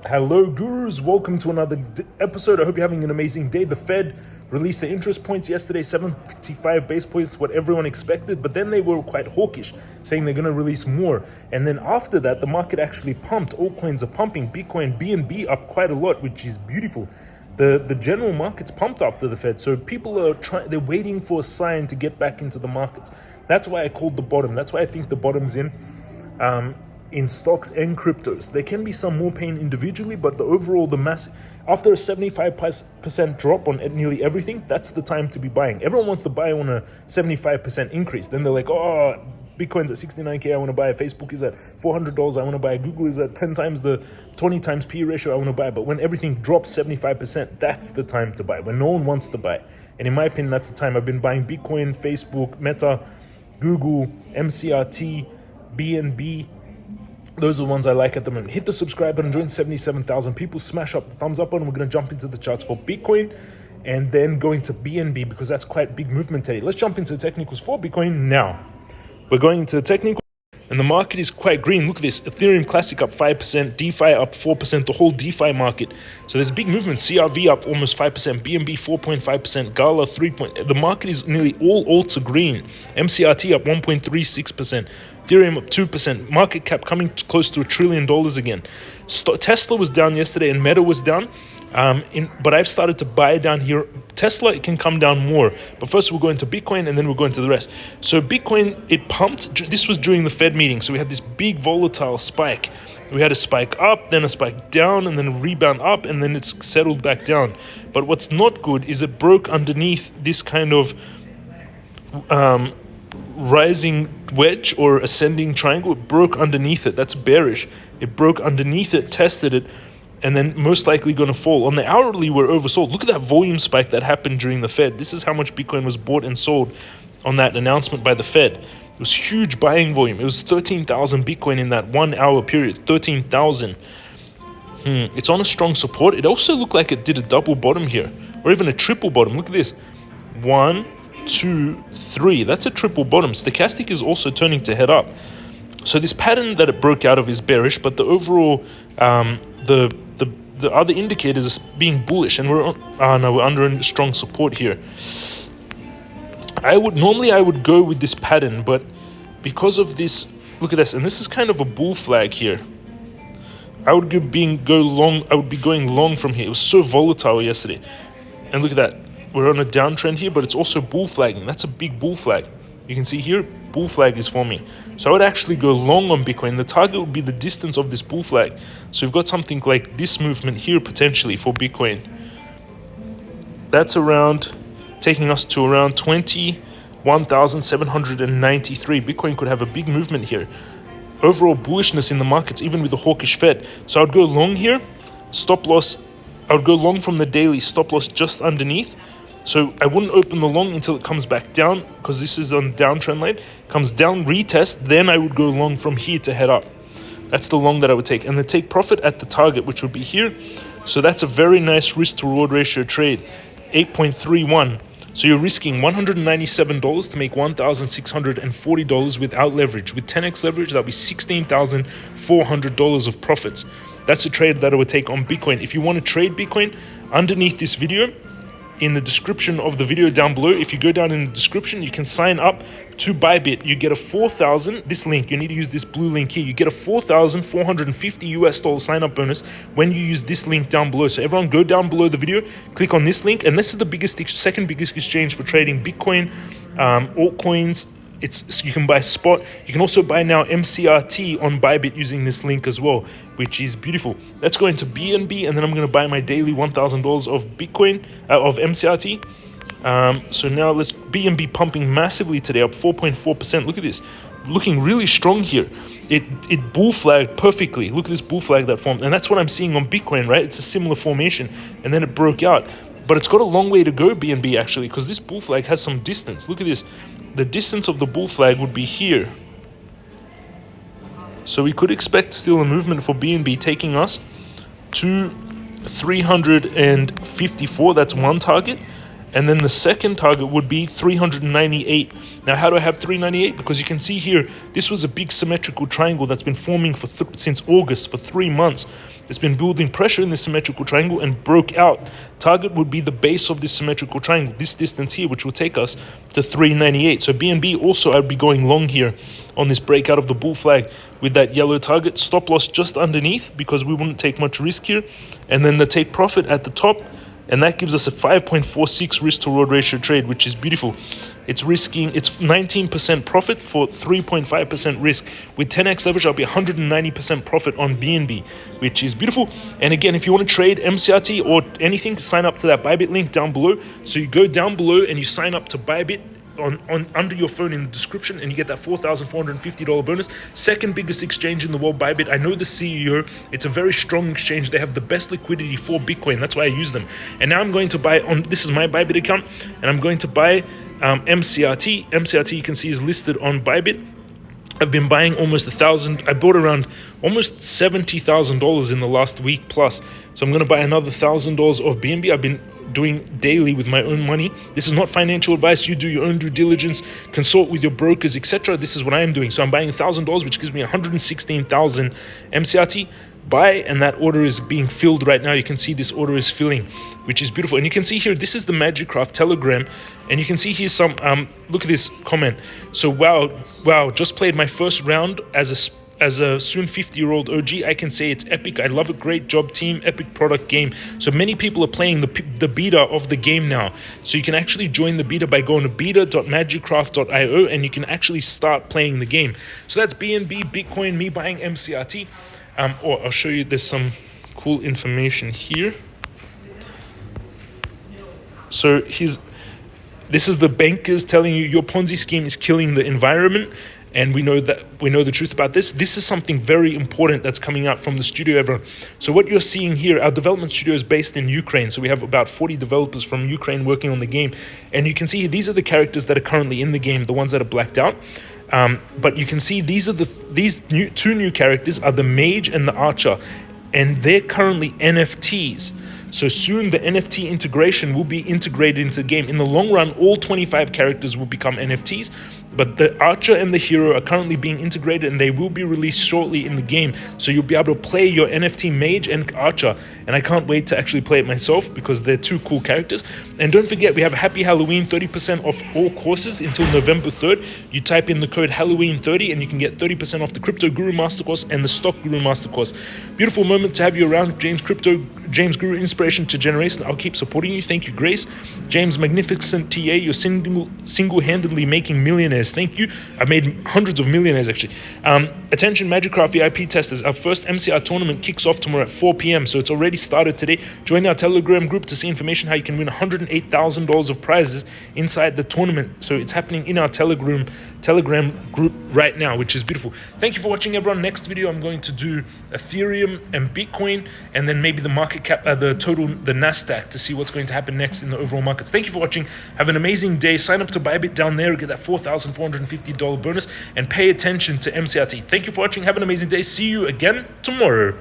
Hello, gurus. Welcome to another episode. I hope you're having an amazing day. The Fed released the interest points yesterday, 75 base points, what everyone expected, but then they were quite hawkish, saying they're going to release more. And then after that, the market actually pumped. Altcoins are pumping. Bitcoin, BNB up quite a lot, which is beautiful. The general market's pumped after the Fed, so people are they're waiting for a sign to get back into the markets. That's why I called the bottom. That's why I think the bottom's in stocks and cryptos. There can be some more pain individually, but the overall, after a 75% drop on nearly everything, that's the time to be buying. Everyone wants to buy on a 75% increase. Then they're like, oh, Bitcoin's at 69K, I want to buy. Facebook is at $400, I want to buy. Google is at 10 times the 20 times P ratio, I want to buy. But when everything drops 75%, that's the time to buy, when no one wants to buy. And in my opinion, that's the time. I've been buying Bitcoin, Facebook, Meta, Google, MCRT, BNB. Those are the ones I like at the moment. Hit the subscribe button, join 77,000 people, smash up the thumbs up button. We're going to jump into the charts for Bitcoin and then go into BNB because that's quite big movement today. Let's jump into the technicals for Bitcoin now. We're going into the technical and the market is quite green. Look at this. Ethereum Classic up 5%, DeFi up 4%, the whole DeFi market. So there's big movement. CRV up almost 5%, BNB 4.5%, Gala 3%. The market is nearly all alts are green. MCRT up 1.36%. Ethereum up 2%, market cap coming close to $1 trillion again. Tesla was down yesterday and Meta was down, but I've started to buy down here. Tesla, it can come down more, but first we'll go into Bitcoin and then we'll go into the rest. So Bitcoin, it pumped. This was during the Fed meeting, so we had this big volatile spike. We had a spike up, then a spike down, and then a rebound up, and then it's settled back down. But what's not good is it broke underneath this kind of rising wedge or ascending triangle. It broke underneath it. That's bearish. It broke underneath it, tested it, and then most likely going to fall. On the hourly, we're oversold. Look at that volume spike that happened during the Fed. This is how much Bitcoin was bought and sold on that announcement by the Fed. It was huge buying volume. It was 13,000 Bitcoin in that 1 hour period. 13,000. It's on a strong support. It also looked like it did a double bottom here, or even a triple bottom. Look at this. 1, 2, 3. That's a triple bottom. Stochastic is also turning to head up. So this pattern that it broke out of is bearish, but the overall, the other indicators is being bullish, and we're under a strong support here. I would go with this pattern, but because of this, look at this, and this is kind of a bull flag here. I would go long. I would be going long from here. It was so volatile yesterday, and look at that. We're on a downtrend here, but it's also bull flagging. That's a big bull flag. You can see here, bull flag is forming. So I would actually go long on Bitcoin. The target would be the distance of this bull flag. So we've got something like this movement here potentially for Bitcoin. That's taking us to around 21,793. Bitcoin could have a big movement here. Overall bullishness in the markets, even with the hawkish Fed. So I would go long here, stop loss. I would go long from the daily, stop loss just underneath. So I wouldn't open the long until it comes back down, because this is on downtrend line. Comes down, retest, then I would go long from here to head up. That's the long that I would take. And then take profit at the target, which would be here. So that's a very nice risk to reward ratio trade, 8.31. So you're risking $197 to make $1,640 without leverage. With 10x leverage, that'll be $16,400 of profits. That's a trade that I would take on Bitcoin. If you want to trade Bitcoin, underneath this video, in the description of the video down below, if you go down in the description, you can sign up to Bybit. You get a 4,000, this link, you need to use this blue link here. You get a $4,450 sign up bonus when you use this link down below. So everyone go down below the video, click on this link, and this is the second biggest exchange for trading Bitcoin, altcoins. You can buy spot. You can also buy now MCRT on Bybit using this link as well, which is beautiful. Let's go into BNB, and then I'm going to buy my daily $1,000 of Bitcoin, of MCRT. So now let's BNB pumping massively today, up 4.4%. Look at this, looking really strong here. It bull flagged perfectly. Look at this bull flag that formed, and that's what I'm seeing on Bitcoin, right? It's a similar formation, and then it broke out. But it's got a long way to go, BNB, actually, because this bull flag has some distance. Look at this. The distance of the bull flag would be here. So we could expect still a movement for BNB taking us to 354. That's one target. And then the second target would be 398. Now, how do I have 398? Because you can see here, this was a big symmetrical triangle that's been forming for since August for 3 months. It's been building pressure in this symmetrical triangle and broke out. Target would be the base of this symmetrical triangle, this distance here, which will take us to 398. So BNB also, I'd be going long here on this breakout of the bull flag with that yellow target. Stop loss just underneath because we wouldn't take much risk here. And then the take profit at the top. And that gives us a 5.46 risk to reward ratio trade, which is beautiful. It's 19% profit for 3.5% risk. With 10x leverage, I'll be 190% profit on BNB, which is beautiful. And again, if you want to trade MCRT or anything, sign up to that Bybit link down below. So you go down below and you sign up to Bybit on under your phone in the description, and you get that $4,450 bonus. Second biggest exchange in the world, Bybit. I know the CEO. It's a very strong exchange. They have the best liquidity for Bitcoin. That's why I use them. And now I'm going to buy on, this is my Bybit account, and I'm going to buy MCRT. MCRT, you can see, is listed on Bybit. I've been buying almost 1,000. I bought around almost $70,000 in the last week plus. So I'm going to buy another $1,000 of BNB. I've been doing daily with my own money. This is not financial advice. You do your own due diligence, consult with your brokers, etc. This is what I am doing. So I'm buying $1,000, which gives me 116,000 MCRT. Buy, and that order is being filled right now. You can see this order is filling, which is beautiful. And you can see here, this is the Magicraft Telegram, and you can see here some look at this comment. So wow, just played my first round as a soon 50-year-old OG. I can say it's epic. I love it. Great job, team. Epic product game. So many people are playing the beta of the game now. So you can actually join the beta by going to beta.magicraft.io, and you can actually start playing the game. So that's BNB, Bitcoin, me buying MCRT. Or I'll show you, there's some cool information here. So this is the bankers telling you your Ponzi scheme is killing the environment. And we know the truth about this. This is something very important that's coming out from the studio, everyone. So what you're seeing here, our development studio is based in Ukraine. So we have about 40 developers from Ukraine working on the game. And you can see these are the characters that are currently in the game, the ones that are blacked out. But you can see these two new characters are the mage and the archer, and they're currently NFTs. So soon the NFT integration will be integrated into the game. In the long run, all 25 characters will become NFTs, but the archer and the hero are currently being integrated, and they will be released shortly in the game. So you'll be able to play your NFT mage and archer, and I can't wait to actually play it myself because they're two cool characters. And don't forget, we have Happy Halloween, 30% off all courses until November 3rd. You type in the code Halloween30 and you can get 30% off the Crypto Guru Master Course and the Stock Guru Master Course. Beautiful moment to have you around, James Guru, inspiration to generation. I'll keep supporting you. Thank you, Grace. James, magnificent TA. You're single-handedly making millionaires. Thank you. I've made hundreds of millionaires, actually. Attention, Magicraft VIP testers. Our first MCR tournament kicks off tomorrow at 4 p.m. So it's already started today. Join our Telegram group to see information how you can win $108,000 of prizes inside the tournament. So it's happening in our Telegram group right now, which is beautiful. Thank you for watching, everyone. Next video, I'm going to do Ethereum and Bitcoin, and then maybe the market cap, the Nasdaq, to see what's going to happen next in the overall markets. Thank you for watching. Have an amazing day. Sign up to Bybit down there, get that $4,450 bonus, and pay attention to MCRT. Thank you for watching. Have an amazing day. See you again tomorrow.